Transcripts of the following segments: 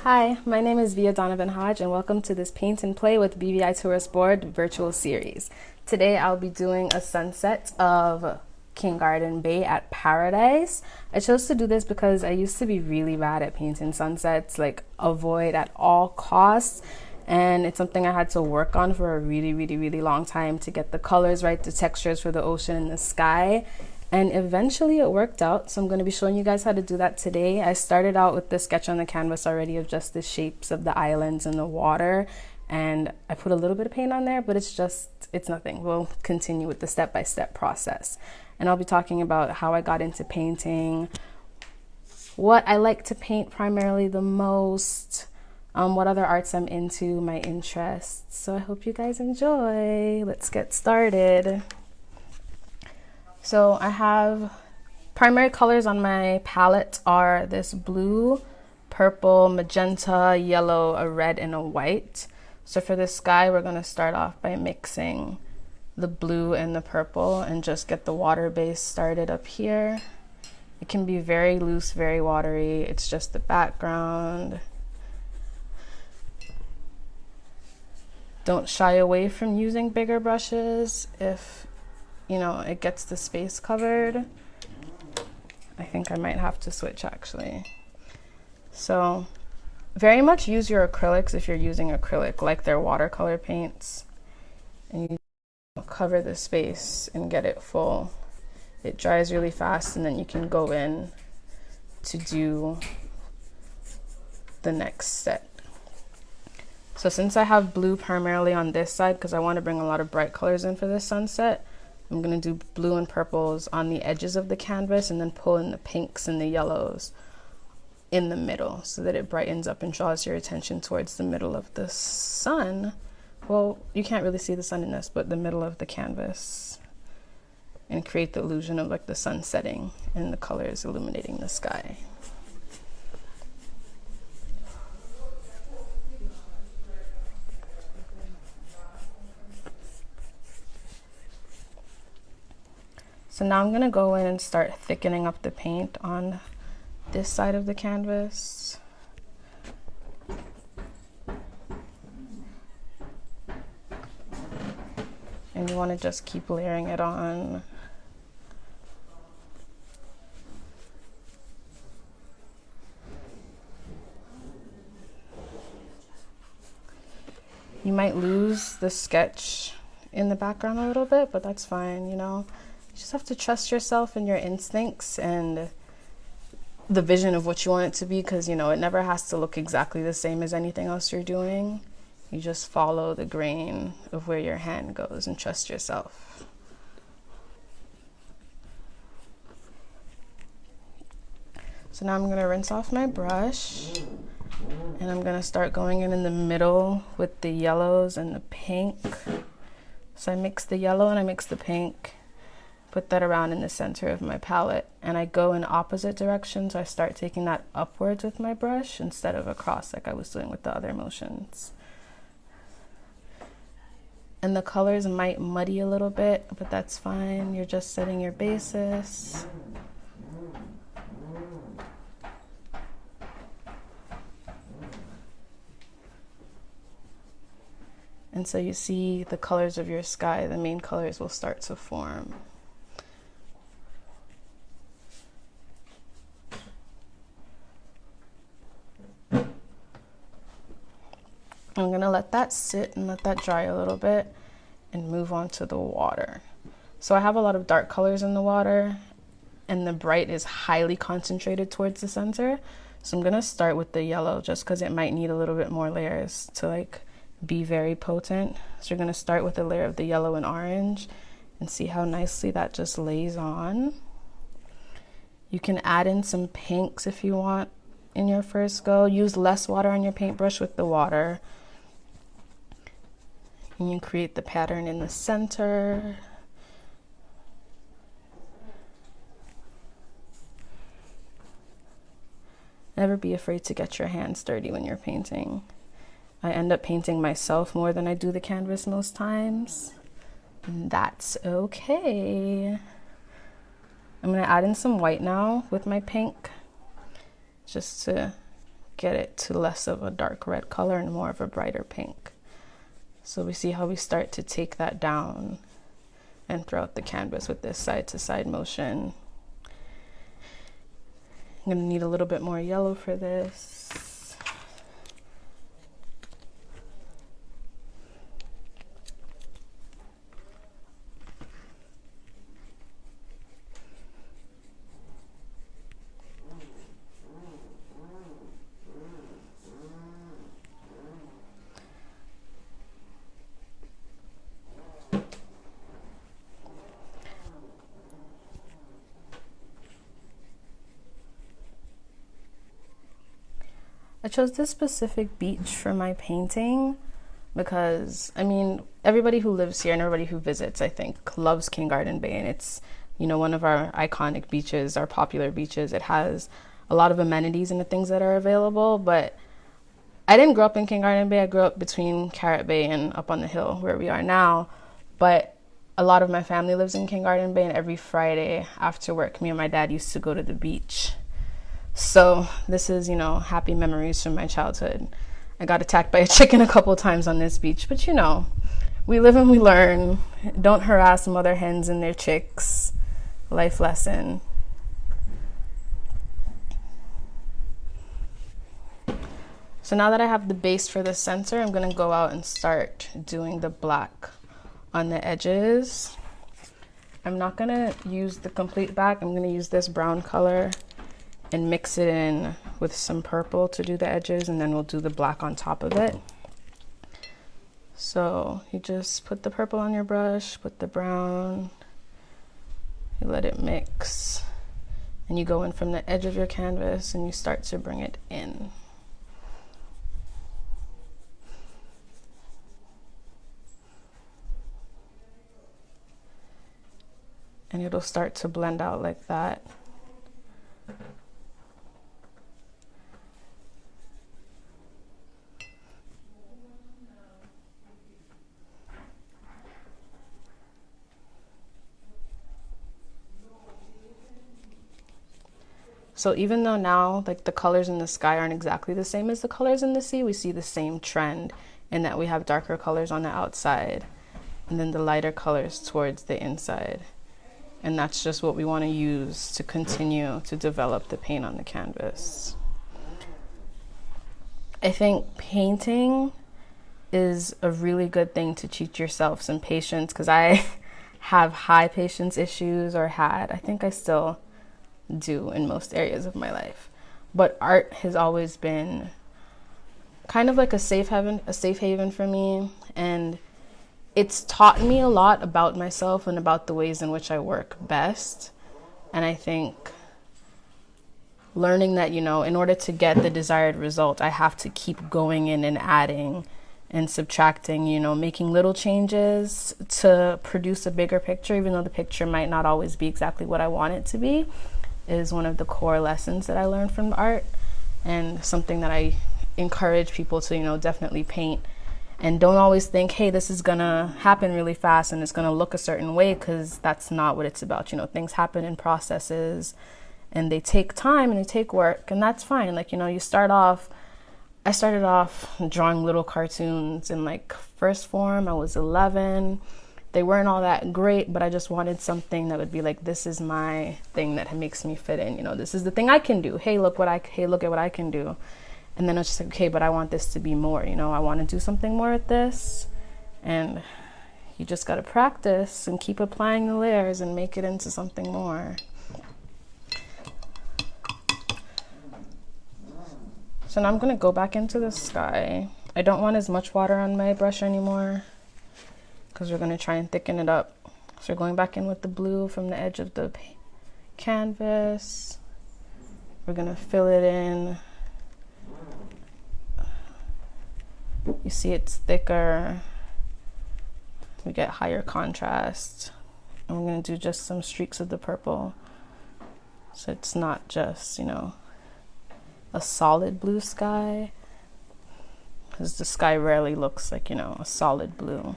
Hi, my name is Donovan-Hodge and welcome to this Paint and Play with BVI Tourist Board virtual series. Today I'll be doing a sunset of King Garden Bay at Paradise. I chose to do this because I used to be really bad at painting sunsets, like avoid at all costs. And it's something I had to work on for a really long time to get the colors right, the textures for the ocean and the sky. And eventually it worked out, so I'm going to be showing you guys how to do that today. I started out with the sketch on the canvas already of just the shapes of the islands and the water, and I put a little bit of paint on there, but it's nothing. We'll continue with the step-by-step process. And I'll be talking about how I got into painting, what I like to paint primarily the most, what other arts I'm into, my interests. So I hope you guys enjoy. Let's get started. So I have primary colors on my palette are this blue, purple, magenta, yellow, a red, and a white. So for the sky, we're going to start off by mixing the blue and the purple and just get the water base started up here. It can be very loose, very watery. It's just the background. Don't shy away from using bigger brushes if it gets the space covered. I think I might have to switch actually. So very much use your acrylics if you're using acrylic, like their watercolor paints, and you cover the space and get it full. It dries really fast and then you can go in to do the next set. So since I have blue primarily on this side because I want to bring a lot of bright colors in for this sunset, I'm going to do blue and purples on the edges of the canvas and then pull in the pinks and the yellows in the middle so that it brightens up and draws your attention towards the middle of the sun. Well, you can't really see the sun in this, but the middle of the canvas, and create the illusion of like the sun setting and the colors illuminating the sky. So now I'm going to go in and start thickening up the paint on this side of the canvas. And you want to just keep layering it on. You might lose the sketch in the background a little bit, but that's fine, You just have to trust yourself and your instincts and the vision of what you want it to be, because it never has to look exactly the same as anything else you're doing. You just follow the grain of where your hand goes and trust yourself. So now I'm going to rinse off my brush and I'm going to start going in the middle with the yellows and the pink. So I mix the yellow and I mix the pink. Put that around in the center of my palette, and I go in opposite directions. I start taking that upwards with my brush instead of across like I was doing with the other motions. And the colors might muddy a little bit, but that's fine. You're just setting your basis. And so you see the colors of your sky, the main colors will start to form. I'm going to let that sit and let that dry a little bit and move on to the water. So I have a lot of dark colors in the water and the bright is highly concentrated towards the center. So I'm going to start with the yellow just because it might need a little bit more layers to be very potent. So you're going to start with a layer of the yellow and orange and see how nicely that just lays on. You can add in some pinks if you want in your first go. Use less water on your paintbrush with the water. And you create the pattern in the center. Never be afraid to get your hands dirty when you're painting. I end up painting myself more than I do the canvas most times. And that's okay. I'm going to add in some white now with my pink, just to get it to less of a dark red color and more of a brighter pink. So we see how we start to take that down and throughout the canvas with this side to side motion. I'm gonna need a little bit more yellow for this. I chose this specific beach for my painting because, I mean, everybody who lives here and everybody who visits, I think, loves King Garden Bay, and it's, you know, one of our iconic beaches, our popular beaches. It has a lot of amenities and the things that are available, but I didn't grow up in King Garden Bay. I grew up between Carrot Bay and up on the hill where we are now, but a lot of my family lives in King Garden Bay, and every Friday after work, me and my dad used to go to the beach. So this is, you know, happy memories from my childhood. I got attacked by a chicken a couple times on this beach, but you know, we live and we learn. Don't harass mother hens and their chicks. Life lesson. So now that I have the base for the center, I'm gonna go out and start doing the black on the edges. I'm not gonna use the complete back. I'm gonna use this brown color and mix it in with some purple to do the edges, and then we'll do the black on top of it. So you just put the purple on your brush, put the brown, you let it mix, and you go in from the edge of your canvas and you start to bring it in. And it'll start to blend out like that. So even though now, like, the colors in the sky aren't exactly the same as the colors in the sea, we see the same trend in that we have darker colors on the outside and then the lighter colors towards the inside. And that's just what we want to use to continue to develop the paint on the canvas. I think painting is a really good thing to teach yourself some patience, because I have high patience issues, or had. I think I still do in most areas of my life, but art has always been kind of like a safe haven for me, and it's taught me a lot about myself and about the ways in which I work best. And I think learning that, you know, in order to get the desired result, I have to keep going in and adding and subtracting, you know, making little changes to produce a bigger picture, even though the picture might not always be exactly what I want it to be, is one of the core lessons that I learned from art, and something that I encourage people to, you know, definitely paint. And don't always think, hey, this is gonna happen really fast and it's gonna look a certain way, because that's not what it's about. You know, things happen in processes and they take time and they take work, and that's fine. Like, you know, I started off drawing little cartoons in like first form. I was 11. They weren't all that great, but I just wanted something that would be like, this is my thing that makes me fit in. You know, this is the thing I can do. Hey, look at what I can do. And then it's just like, okay, but I want this to be more. You know, I want to do something more with this. And you just got to practice and keep applying the layers and make it into something more. So now I'm going to go back into the sky. I don't want as much water on my brush anymore, because we're going to try and thicken it up. So we're going back in with the blue from the edge of the canvas. We're going to fill it in. You see it's thicker. We get higher contrast. And we're going to do just some streaks of the purple, so it's not just, you know, a solid blue sky, because the sky rarely looks like, you know, a solid blue.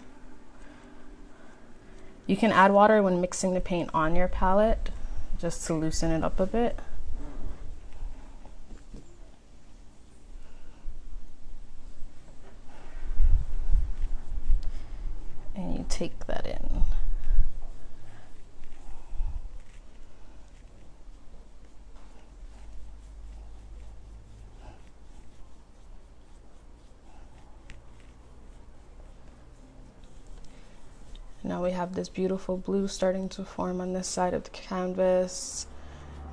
You can add water when mixing the paint on your palette, just to loosen it up a bit. Now we have this beautiful blue starting to form on this side of the canvas.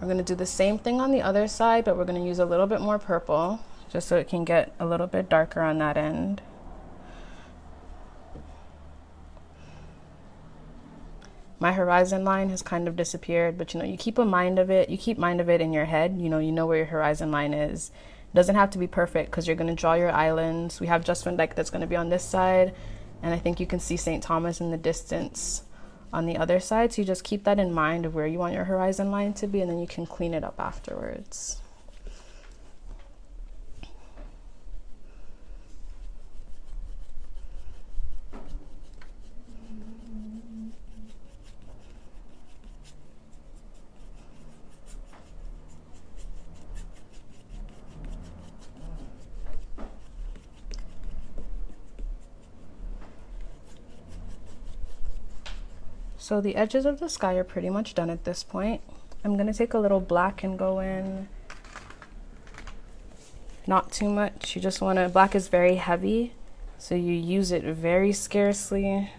We're going to do the same thing on the other side, but we're going to use a little bit more purple just so it can get a little bit darker on that end. My horizon line has kind of disappeared, but you keep mind of it in your head. You know where your horizon line is. It doesn't have to be perfect because you're going to draw your islands. We have Just Van Dyke that's going to be on this side, and I think you can see St. Thomas in the distance on the other side. So you just keep that in mind of where you want your horizon line to be, and then you can clean it up afterwards. So the edges of the sky are pretty much done at this point. I'm going to take a little black and go in. Not too much. You just want to, black is very heavy, so you use it very scarcely. I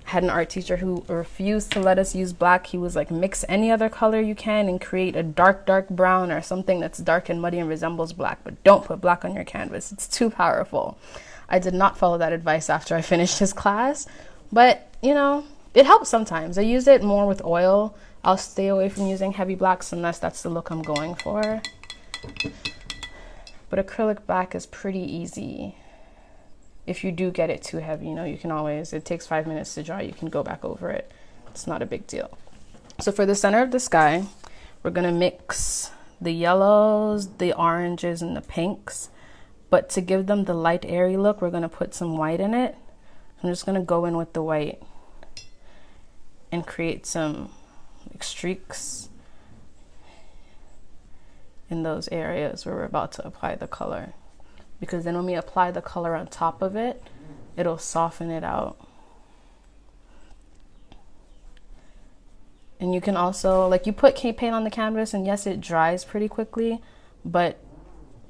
had an art teacher who refused to let us use black. He was like, mix any other color you can and create a dark brown or something that's dark and muddy and resembles black, but don't put black on your canvas. It's too powerful. I did not follow that advice after I finished his class, but it helps sometimes. I use it more with oil. I'll stay away from using heavy blacks unless that's the look I'm going for. But acrylic black is pretty easy. If you do get it too heavy, you can always, it takes 5 minutes to dry. You can go back over it. It's not a big deal. So for the center of the sky, we're going to mix the yellows, the oranges, and the pinks. But to give them the light, airy look, we're going to put some white in it. I'm just going to go in with the white and create some streaks in those areas where we're about to apply the color, because then when we apply the color on top of it, it'll soften it out. And you can also, you put paint on the canvas, and yes, it dries pretty quickly, but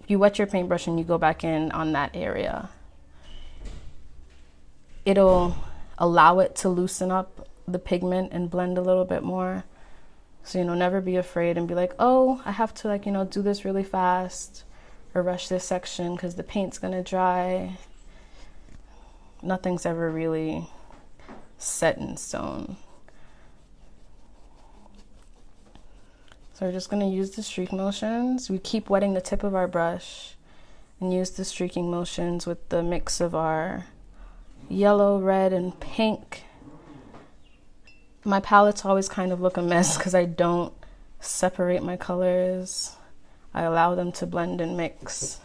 you wet your paintbrush and you go back in on that area, it'll allow it to loosen up the pigment and blend a little bit more. So never be afraid and be like, oh, I have to do this really fast or rush this section because the paint's gonna dry. Nothing's ever really set in stone. So we're just gonna use the streak motions. We keep wetting the tip of our brush and use the streaking motions with the mix of our yellow, red, and pink. My palettes always kind of look a mess because I don't separate my colors. I allow them to blend and mix.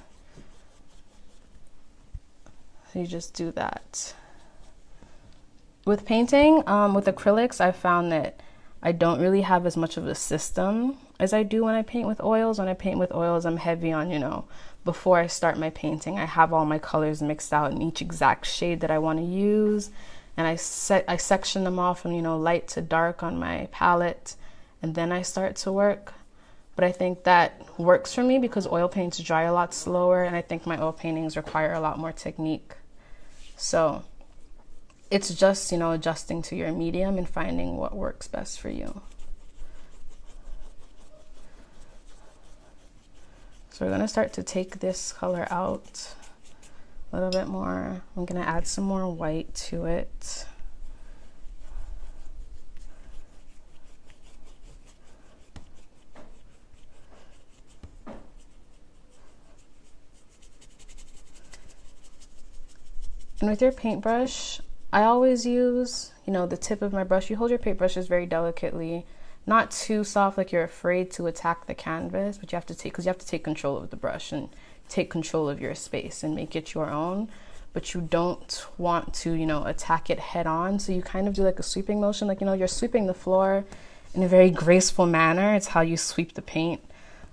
So you just do that. With painting, with acrylics, I found that I don't really have as much of a system as I do when I paint with oils. When I paint with oils, I'm heavy on, before I start my painting, I have all my colors mixed out in each exact shade that I want to use. And I section them off from, light to dark on my palette, and then I start to work. But I think that works for me because oil paints dry a lot slower, and I think my oil paintings require a lot more technique. So it's just, adjusting to your medium and finding what works best for you. So we're going to start to take this color out a little bit more. I'm going to add some more white to it. And with your paintbrush, I always use, the tip of my brush. You hold your paintbrushes very delicately, not too soft like you're afraid to attack the canvas, but you have to take control of the brush and take control of your space and make it your own. But you don't want to, attack it head on. So you kind of do like a sweeping motion, you're sweeping the floor in a very graceful manner. It's how you sweep the paint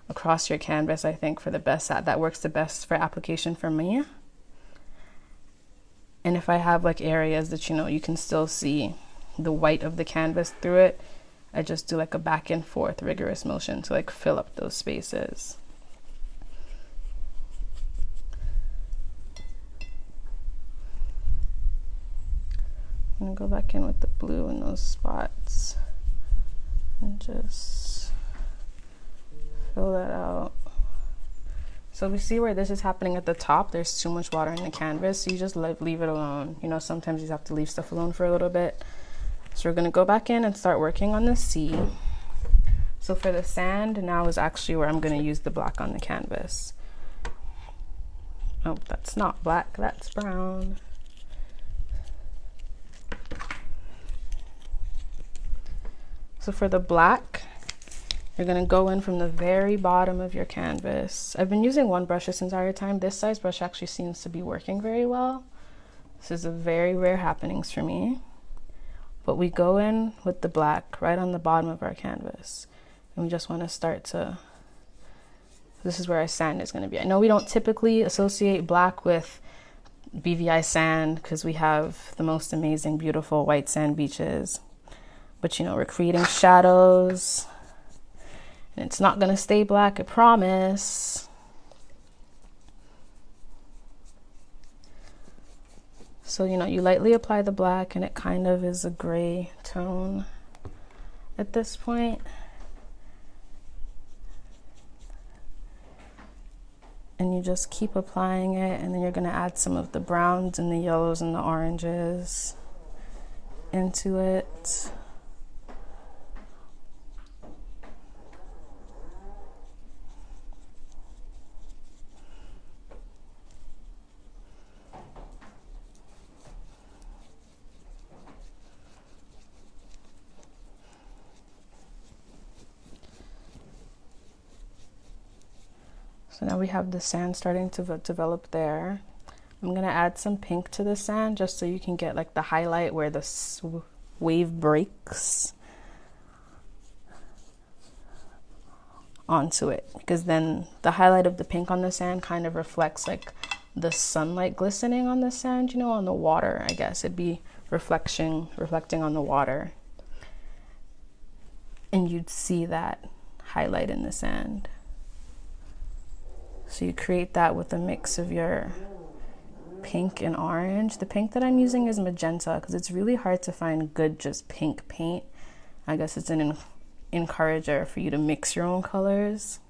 across your canvas, I think, for the best. That works the best for application for me. And if I have areas that you can still see the white of the canvas through it, I just do a back and forth rigorous motion to fill up those spaces. I'm gonna go back in with the blue in those spots and just fill that out. So we see where this is happening at the top. There's too much water in the canvas, so you just leave it alone. You know, sometimes you have to leave stuff alone for a little bit. So we're gonna go back in and start working on the sea. So for the sand, now is actually where I'm gonna use the black on the canvas. Oh, that's not black, that's brown. So for the black, you're gonna go in from the very bottom of your canvas. I've been using one brush this entire time. This size brush actually seems to be working very well. This is a very rare happenings for me. But we go in with the black right on the bottom of our canvas. And we just wanna start to, this is where our sand is gonna be. I know we don't typically associate black with BVI sand because we have the most amazing, beautiful white sand beaches. But you know, we're creating shadows. And it's not gonna stay black, I promise. So, you know, you lightly apply the black and it kind of is a gray tone at this point. And you just keep applying it, and then you're gonna add some of the browns and the yellows and the oranges into it. So now we have the sand starting to develop there. I'm gonna add some pink to the sand just so you can get like the highlight where the wave breaks onto it, because then the highlight of the pink on the sand kind of reflects like the sunlight glistening on the sand, you know, on the water. I guess it'd be reflecting on the water, and you'd see that highlight in the sand. So you create that with a mix of your pink and orange. The pink that I'm using is magenta because it's really hard to find good just pink paint. I guess it's an encourager for you to mix your own colors.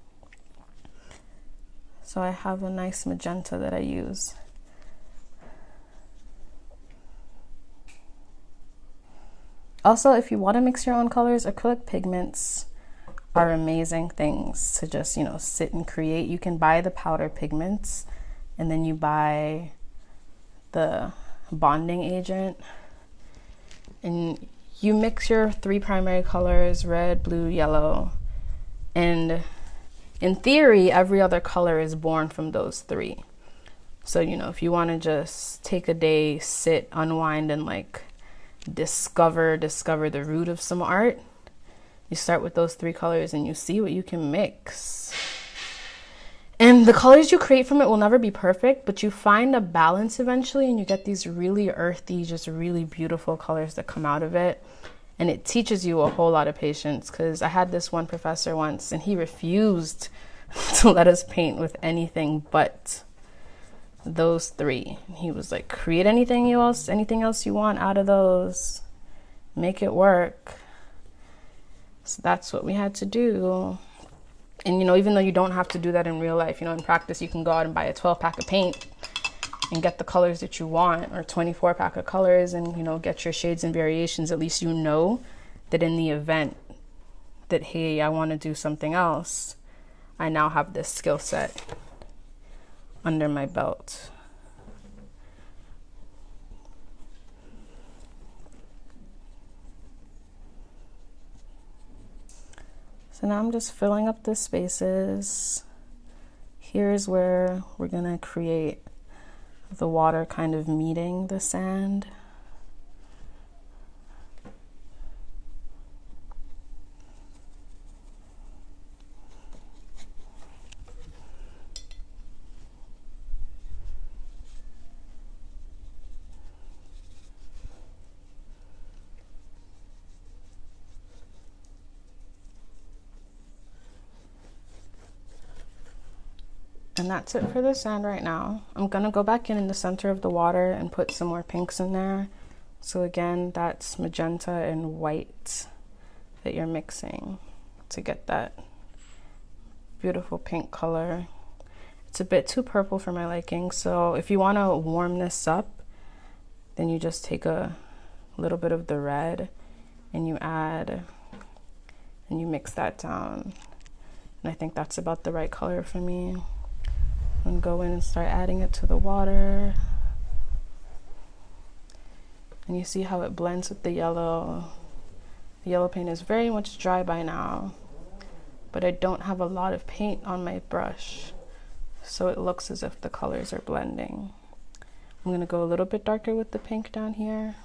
So I have a nice magenta that I use. Also, if you want to mix your own colors, acrylic pigments are amazing things to just, you know, sit and create. You can buy the powder pigments, and then you buy the bonding agent, and you mix your 3 primary colors, red, blue, yellow, and in theory every other color is born from those 3. So, you know, if you want to just take a day, sit, unwind, and like discover the root of some art, you start with those 3 colors and you see what you can mix. And the colors you create from it will never be perfect, but you find a balance eventually, and you get these really earthy, just really beautiful colors that come out of it. And it teaches you a whole lot of patience, because I had this one professor once and he refused to let us paint with anything but those 3. He was like, create anything else you want out of those, make it work. So that's what we had to do. And, you know, even though you don't have to do that in real life, you know, in practice, you can go out and buy a 12-pack of paint and get the colors that you want, or 24-pack of colors, and, you know, get your shades and variations. At least you know that in the event that, hey, I want to do something else, I now have this skill set under my belt. So now I'm just filling up the spaces. Here's where we're gonna create the water kind of meeting the sand. And that's it for the sand right now. I'm gonna go back in the center of the water and put some more pinks in there So again, that's magenta and white that you're mixing to get that beautiful pink color. It's a bit too purple for my liking, so if you want to warm this up, then you just take a little bit of the red and you add and you mix that down. And I think that's about the right color for me. I'm gonna go in and start adding it to the water. And you see how it blends with the yellow. The yellow paint is very much dry by now, but I don't have a lot of paint on my brush, so it looks as if the colors are blending. I'm gonna go a little bit darker with the pink down here.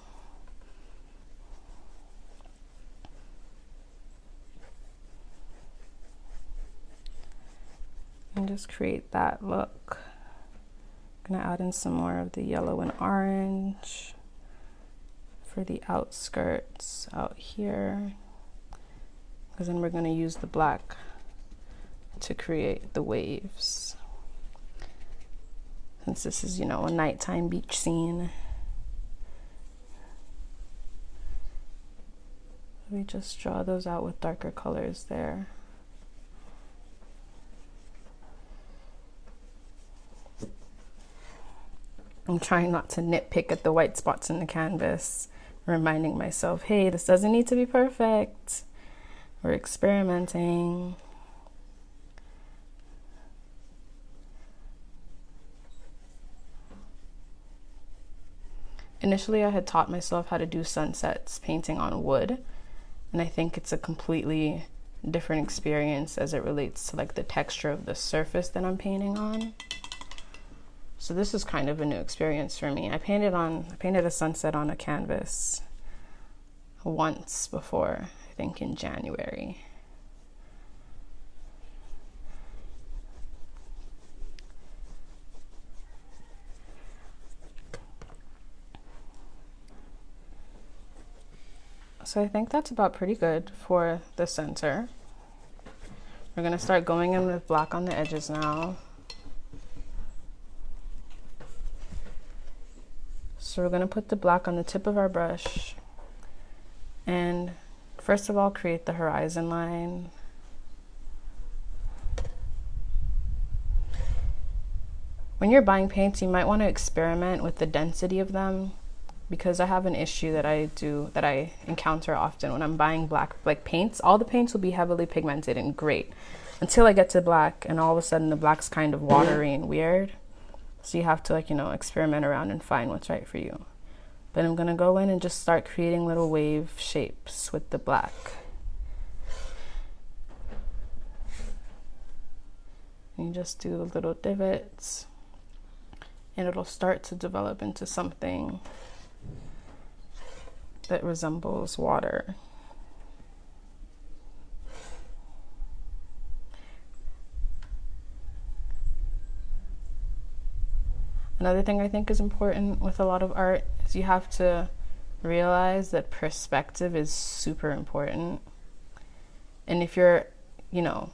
And just create that look. I'm gonna add in some more of the yellow and orange for the outskirts out here, because then we're going to use the black to create the waves, since this is, you know, a nighttime beach scene. We just draw those out with darker colors there. I'm trying not to nitpick at the white spots in the canvas, reminding myself, hey, this doesn't need to be perfect. We're experimenting. Initially, I had taught myself how to do sunsets painting on wood, and I think it's a completely different experience as it relates to like the texture of the surface that I'm painting on. So this is kind of a new experience for me. I painted a sunset on a canvas once before, I think in January. So I think that's about pretty good for the center. We're gonna start going in with black on the edges now. So we're going to put the black on the tip of our brush and first of all create the horizon line. When you're buying paints, you might want to experiment with the density of them, because I have an issue that I encounter often when I'm buying black paints. All the paints will be heavily pigmented and great until I get to black, and all of a sudden the black's kind of watery and weird. So you have to, like, you know, experiment around and find what's right for you. But I'm gonna go in and just start creating little wave shapes with the black. And you just do the little divots, and it'll start to develop into something that resembles water. Another thing I think is important with a lot of art is you have to realize that perspective is super important. And if you're, you know,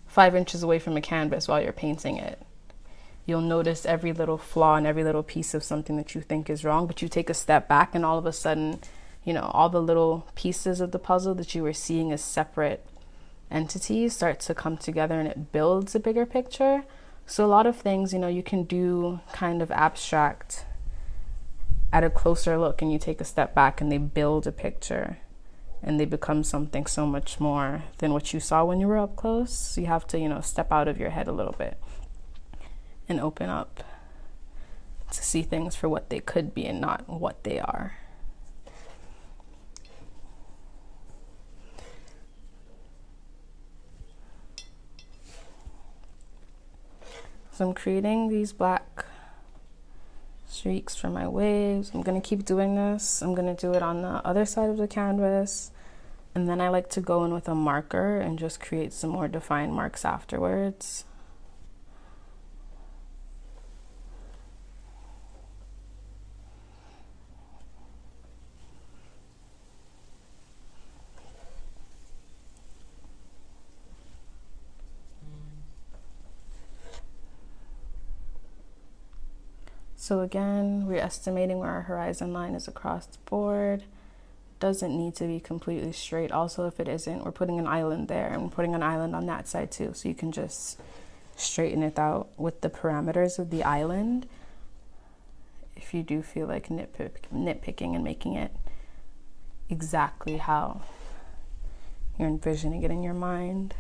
5 inches away from a canvas while you're painting it, you'll notice every little flaw and every little piece of something that you think is wrong, but you take a step back and all of a sudden, you know, all the little pieces of the puzzle that you were seeing as separate entities start to come together and it builds a bigger picture. So a lot of things, you know, you can do kind of abstract at a closer look, and you take a step back and they build a picture and they become something so much more than what you saw when you were up close. So you have to, you know, step out of your head a little bit and open up to see things for what they could be and not what they are. So I'm creating these black streaks for my waves. I'm gonna keep doing this. I'm gonna do it on the other side of the canvas. And then I like to go in with a marker and just create some more defined marks afterwards. So again, we're estimating where our horizon line is across the board. Doesn't need to be completely straight. Also, if it isn't, we're putting an island there and putting an island on that side too. So you can just straighten it out with the parameters of the island if you do feel like nitpicking and making it exactly how you're envisioning it in your mind.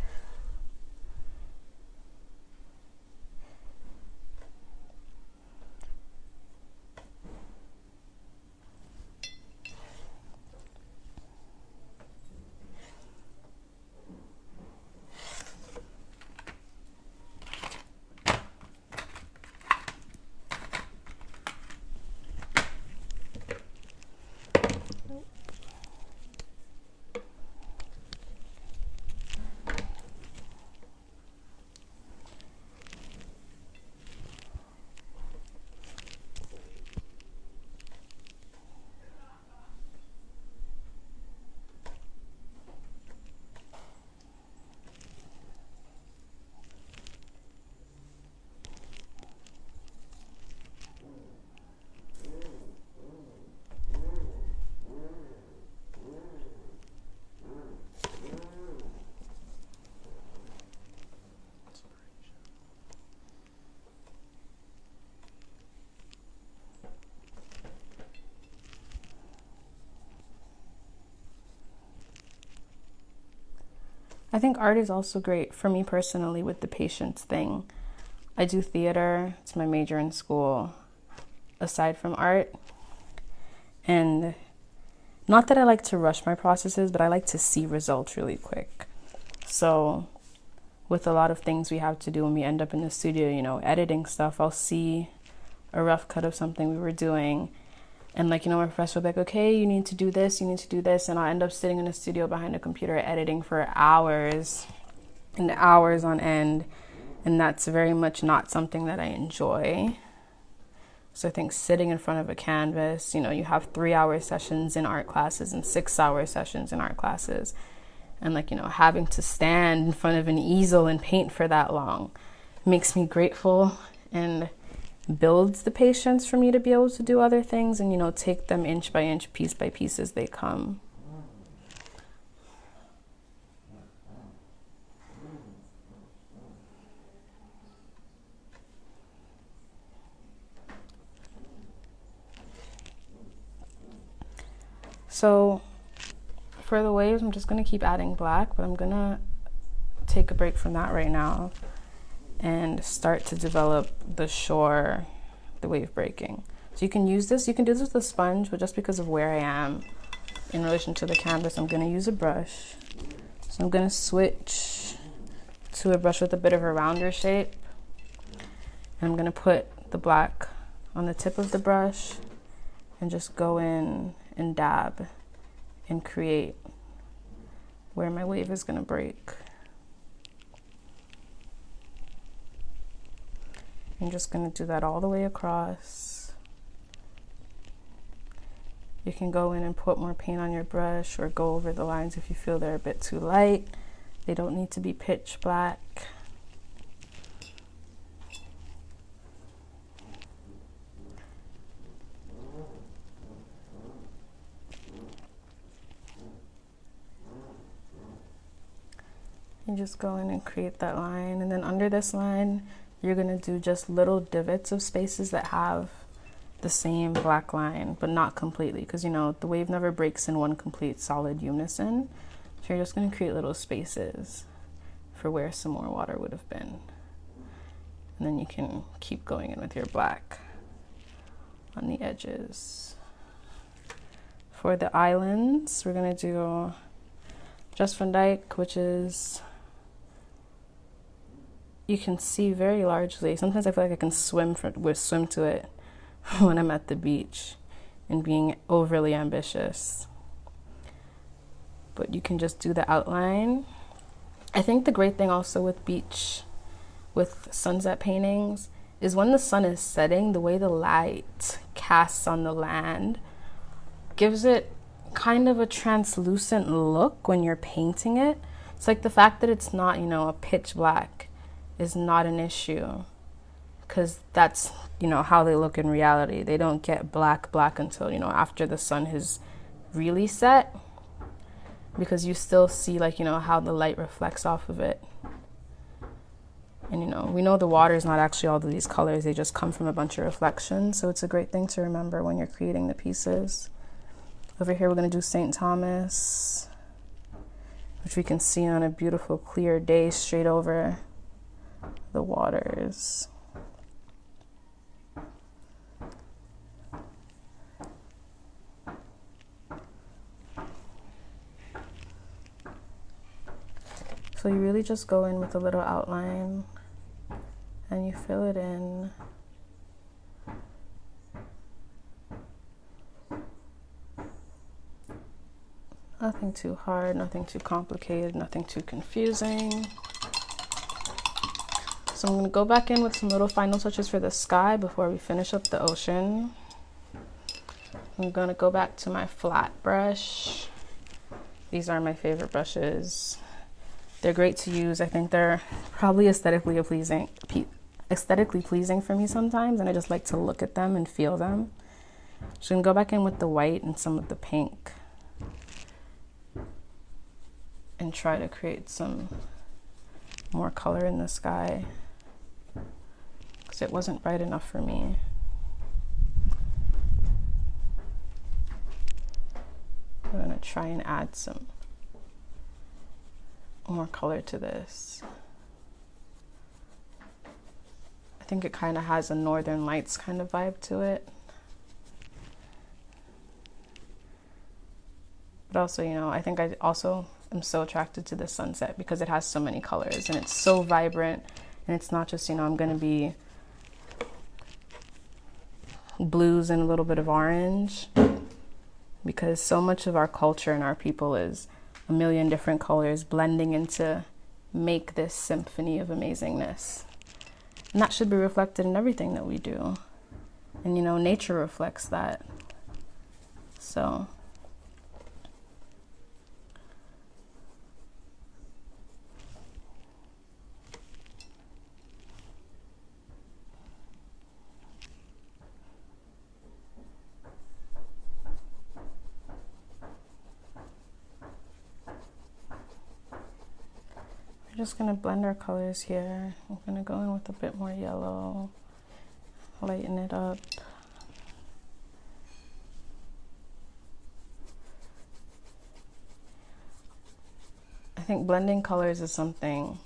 I think art is also great for me personally with the patience thing. I do theater, it's my major in school, aside from art. And not that I like to rush my processes, but I like to see results really quick. So with a lot of things we have to do when we end up in the studio, you know, editing stuff, I'll see a rough cut of something we were doing. And like, you know, my professor will be like, okay, you need to do this, you need to do this. And I'll end up sitting in a studio behind a computer editing for hours and hours on end. And that's very much not something that I enjoy. So I think sitting in front of a canvas, you know, you have 3-hour sessions in art classes and 6-hour sessions in art classes. And like, you know, having to stand in front of an easel and paint for that long makes me grateful and builds the patience for me to be able to do other things and, you know, take them inch by inch, piece by piece as they come. So for the waves, I'm just going to keep adding black, but I'm going to take a break from that right now and start to develop the shore, the wave breaking. So you can use this, you can do this with a sponge, but just because of where I am in relation to the canvas, I'm going to use a brush. So I'm going to switch to a brush with a bit of a rounder shape. And I'm going to put the black on the tip of the brush and just go in and dab and create where my wave is going to break. I'm just going to do that all the way across. You can go in and put more paint on your brush or go over the lines if you feel they're a bit too light. They don't need to be pitch black. You just go in and create that line, and then under this line you're going to do just little divots of spaces that have the same black line, but not completely, because, you know, the wave never breaks in one complete solid unison. So you're just going to create little spaces for where some more water would have been. And then you can keep going in with your black on the edges. For the islands, we're going to do Just Van Dyke, which is, you can see very largely. Sometimes I feel like I can swim to it when I'm at the beach and being overly ambitious. But you can just do the outline. I think the great thing also with beach, with sunset paintings, is when the sun is setting, the way the light casts on the land gives it kind of a translucent look when you're painting it. It's like the fact that it's not, you know, a pitch black is not an issue, because that's, you know, how they look in reality. They don't get black until, you know, after the sun has really set, because you still see, like, you know, how the light reflects off of it. And, you know, we know the water is not actually all of these colors. They just come from a bunch of reflections. So it's a great thing to remember when you're creating the pieces. Over here, we're going to do St. Thomas, which we can see on a beautiful clear day straight over the waters. So you really just go in with a little outline and you fill it in. Nothing too hard, nothing too complicated, nothing too confusing. So I'm going to go back in with some little final touches for the sky before we finish up the ocean. I'm going to go back to my flat brush. These are my favorite brushes. They're great to use. I think they're probably aesthetically pleasing for me sometimes, and I just like to look at them and feel them. So I'm going to go back in with the white and some of the pink and try to create some more color in the sky, because it wasn't bright enough for me. I'm going to try and add some more color to this. I think it kind of has a Northern Lights kind of vibe to it. But also, you know, I think I also am so attracted to the sunset because it has so many colors and it's so vibrant, and it's not just, you know, I'm going to be blues and a little bit of orange, because so much of our culture and our people is a million different colors blending into make this symphony of amazingness. And that should be reflected in everything that we do. And, you know, nature reflects that. So just going to blend our colors here. I'm going to go in with a bit more yellow, lighten it up. I think blending colors is something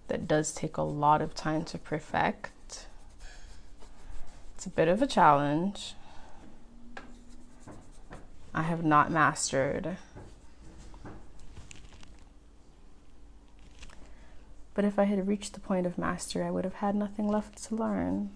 that does take a lot of time to perfect. It's a bit of a challenge. I have not mastered. But if I had reached the point of mastery, I would have had nothing left to learn.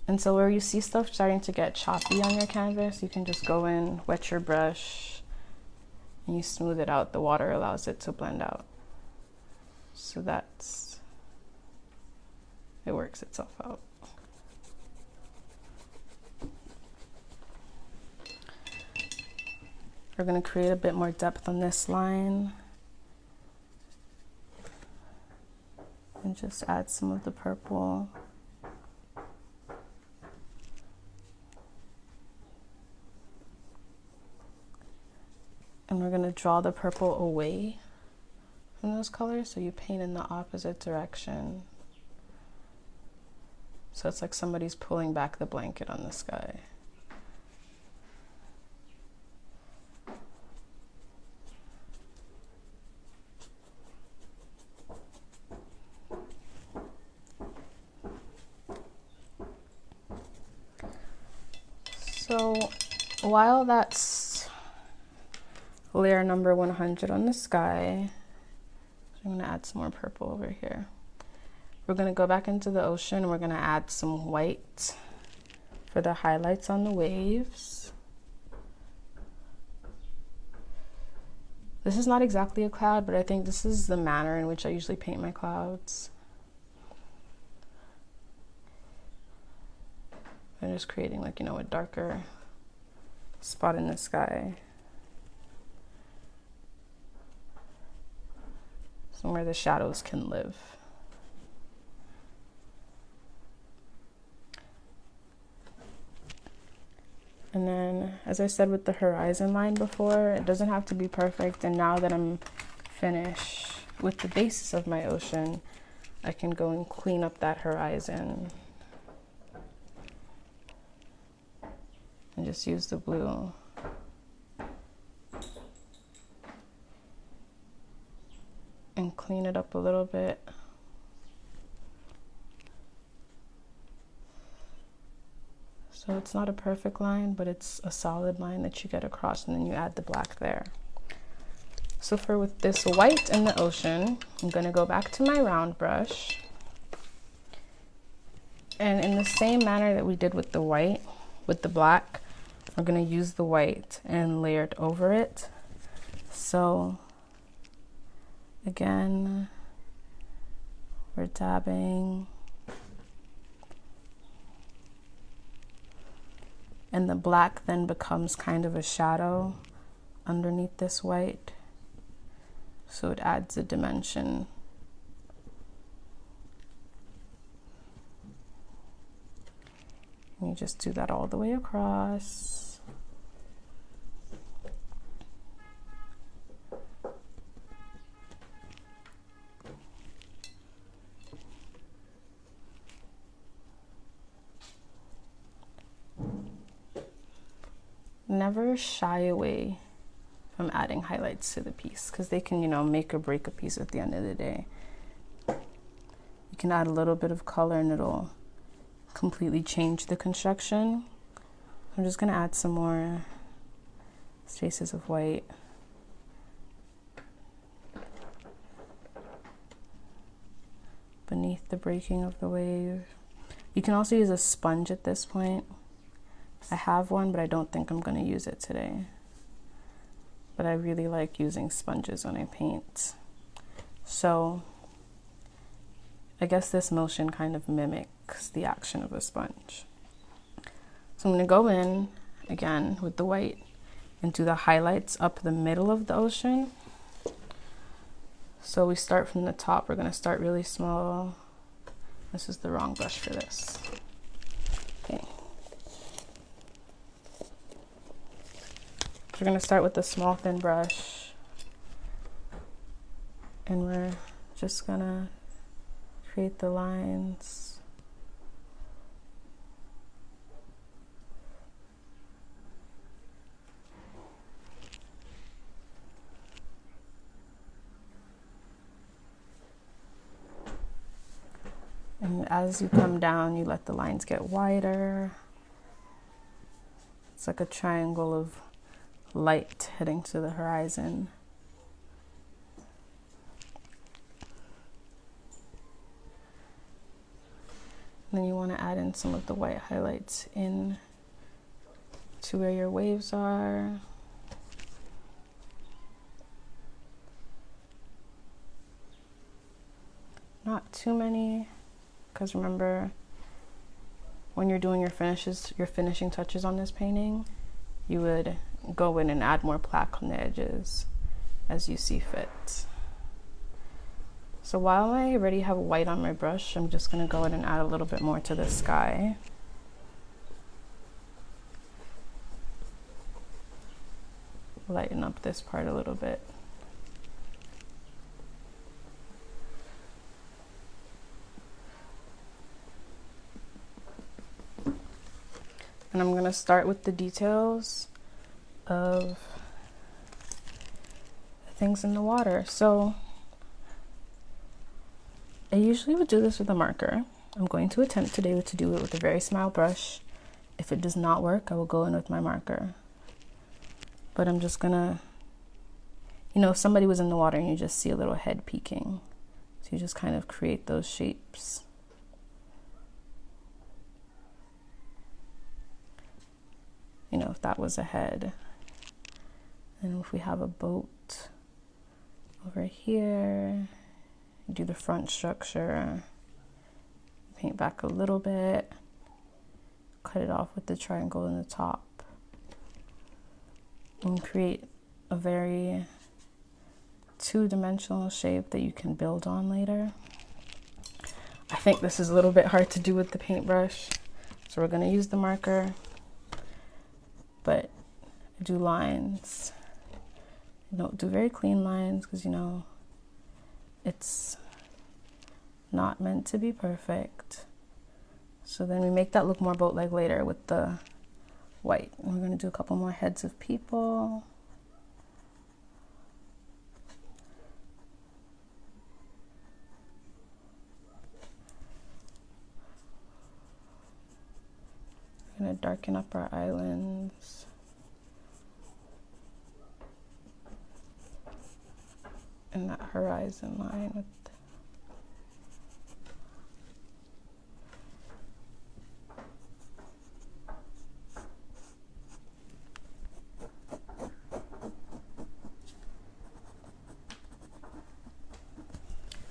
And so where you see stuff starting to get choppy on your canvas, you can just go in, wet your brush, and you smooth it out. The water allows it to blend out. So it works itself out. We're going to create a bit more depth on this line and just add some of the purple. And we're going to draw the purple away from those colors, so you paint in the opposite direction. So it's like somebody's pulling back the blanket on the sky. So while that's layer number 100 on the sky, I'm going to add some more purple over here. We're going to go back into the ocean and we're going to add some white for the highlights on the waves. This is not exactly a cloud, but I think this is the manner in which I usually paint my clouds. I'm just creating, like, you know, a darker spot in the sky. somewhere the shadows can live. And then, as I said with the horizon line before, it doesn't have to be perfect. And now that I'm finished with the basis of my ocean, I can go and clean up that horizon and just use the blue. And clean it up a little bit. So it's not a perfect line, but it's a solid line that you get across, and then you add the black there. So with this white and the ocean, I'm gonna go back to my round brush. And in the same manner that we did with the white, with the black, we're gonna use the white and layer it over it. So again, we're dabbing. And the black then becomes kind of a shadow underneath this white. So it adds a dimension. And you just do that all the way across. Never shy away from adding highlights to the piece, because they can, make or break a piece at the end of the day. You can add a little bit of color and it'll completely change the construction. I'm just gonna add some more spaces of white. Beneath the breaking of the wave. You can also use a sponge at this point. I have one, but I don't think I'm going to use it today. But I really like using sponges when I paint. So I guess this motion kind of mimics the action of a sponge. So I'm going to go in again with the white and do the highlights up the middle of the ocean. So we start from the top. We're going to start really small. This is the wrong brush for this. Okay. We're going to start with a small thin brush, and we're just going to create the lines. And as you come down, you let the lines get wider. It's like a triangle of light heading to the horizon. And then you want to add in some of the white highlights in to where your waves are. Not too many, because remember, when you're doing your finishing touches on this painting, you would go in and add more black on the edges as you see fit. So while I already have white on my brush, I'm just going to go in and add a little bit more to the sky. Lighten up this part a little bit. And I'm going to start with the details of things in the water. So I usually would do this with a marker. I'm going to attempt today to do it with a very small brush. If it does not work, I will go in with my marker. But I'm just gonna, if somebody was in the water and you just see a little head peeking. So you just kind of create those shapes. If that was a head. And if we have a boat over here, do the front structure, paint back a little bit, cut it off with the triangle in the top, and create a very two-dimensional shape that you can build on later. I think this is a little bit hard to do with the paintbrush, so we're going to use the marker, but do lines. Don't do very clean lines because, you know, it's not meant to be perfect. So then we make that look more boat-like later with the white. And we're going to do a couple more heads of people. We're going to darken up our islands. And that horizon line with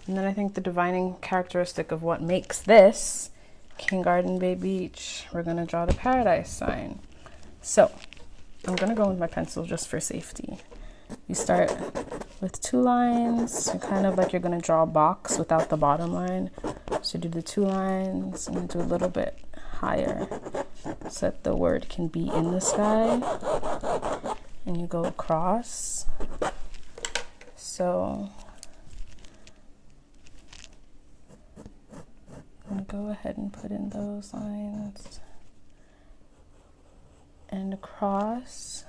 and then I think the defining characteristic of what makes this King Garden Bay Beach, we're going to draw the paradise sign. So I'm going to go with my pencil just for safety. You start with two lines, kind of like you're going to draw a box without the bottom line. So do the two lines and do a little bit higher so that the word can be in the sky. And you go across. So I'm going to go ahead and put in those lines and across.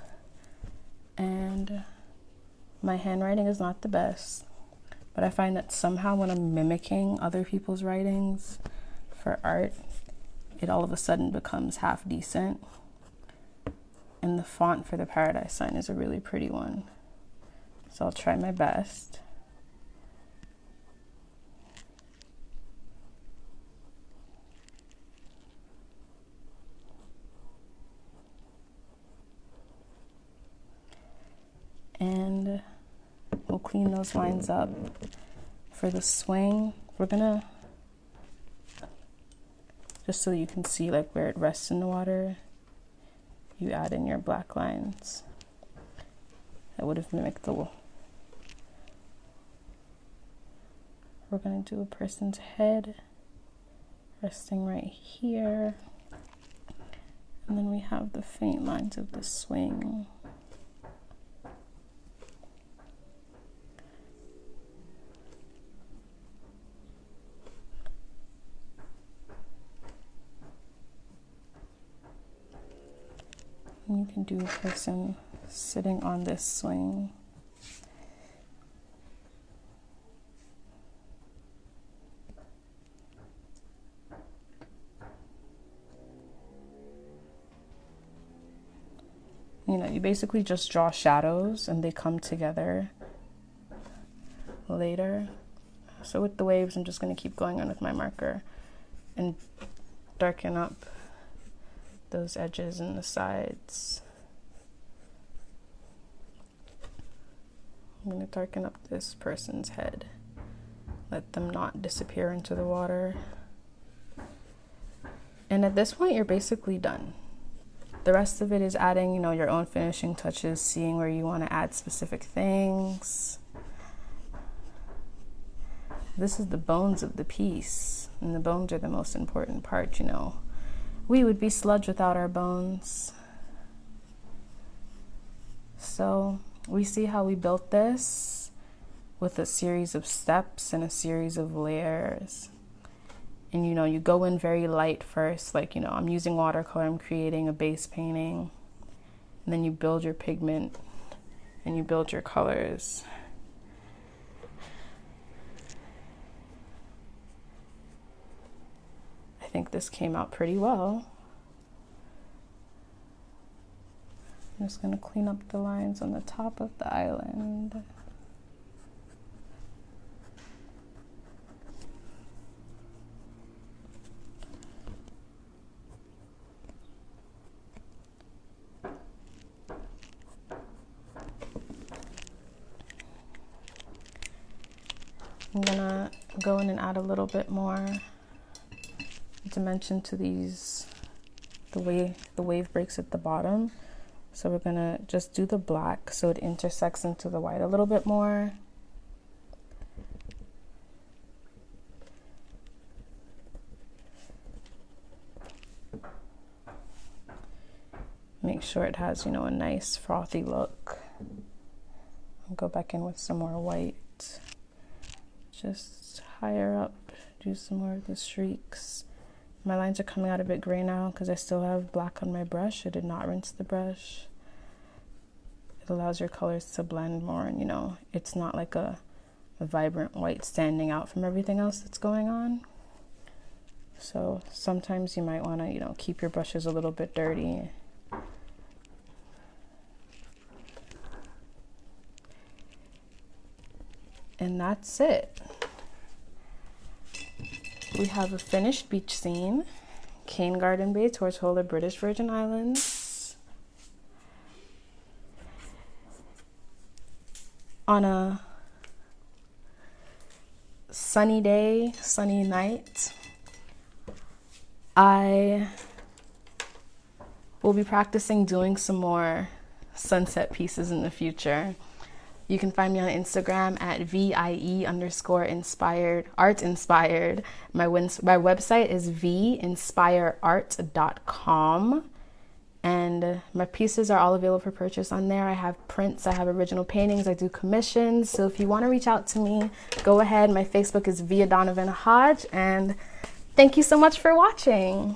And my handwriting is not the best, but I find that somehow when I'm mimicking other people's writings for art, it all of a sudden becomes half decent. And the font for the paradise sign is a really pretty one. So I'll try my best. And we'll clean those lines up. For the swing, we're gonna, just so you can see like where it rests in the water, you add in your black lines. That would have mimicked the wall. We're gonna do a person's head resting right here. And then we have the faint lines of the swing. You can do a person sitting on this swing. You know, you basically just draw shadows and they come together later. So with the waves, I'm just going to keep going on with my marker and darken up those edges and the sides. I'm going to darken up this person's head. Let them not disappear into the water. And at this point, you're basically done. The rest of it is adding, you know, your own finishing touches, seeing where you want to add specific things. This is the bones of the piece, and the bones are the most important part, you know. We would be sludge without our bones. So we see how we built this with a series of steps and a series of layers. And you know, you go in very light first, like, you know, I'm using watercolor, I'm creating a base painting. And then you build your pigment and you build your colors. I think this came out pretty well. I'm just going to clean up the lines on the top of the island. I'm gonna go in and add a little bit more dimension to these, the way the wave breaks at the bottom. So we're gonna just do the black so it intersects into the white a little bit more. make sure it has, you know, a nice frothy look. I'll go back in with some more white, just higher up, do some more of the streaks. My lines are coming out a bit gray now because I still have black on my brush. I did not rinse the brush. It allows your colors to blend more, and you know, it's not like a vibrant white standing out from everything else that's going on. So sometimes you might want to, you know, keep your brushes a little bit dirty. And that's it. We have a finished beach scene, Cane Garden Bay, Tortola, British Virgin Islands. On a sunny day, sunny night, I will be practicing doing some more sunset pieces in the future. You can find me on Instagram at VIE_inspired, art inspired. My website is vinspireart.com. And my pieces are all available for purchase on there. I have prints, I have original paintings, I do commissions. So if you want to reach out to me, go ahead. My Facebook is via Donovan-Hodge. And thank you so much for watching.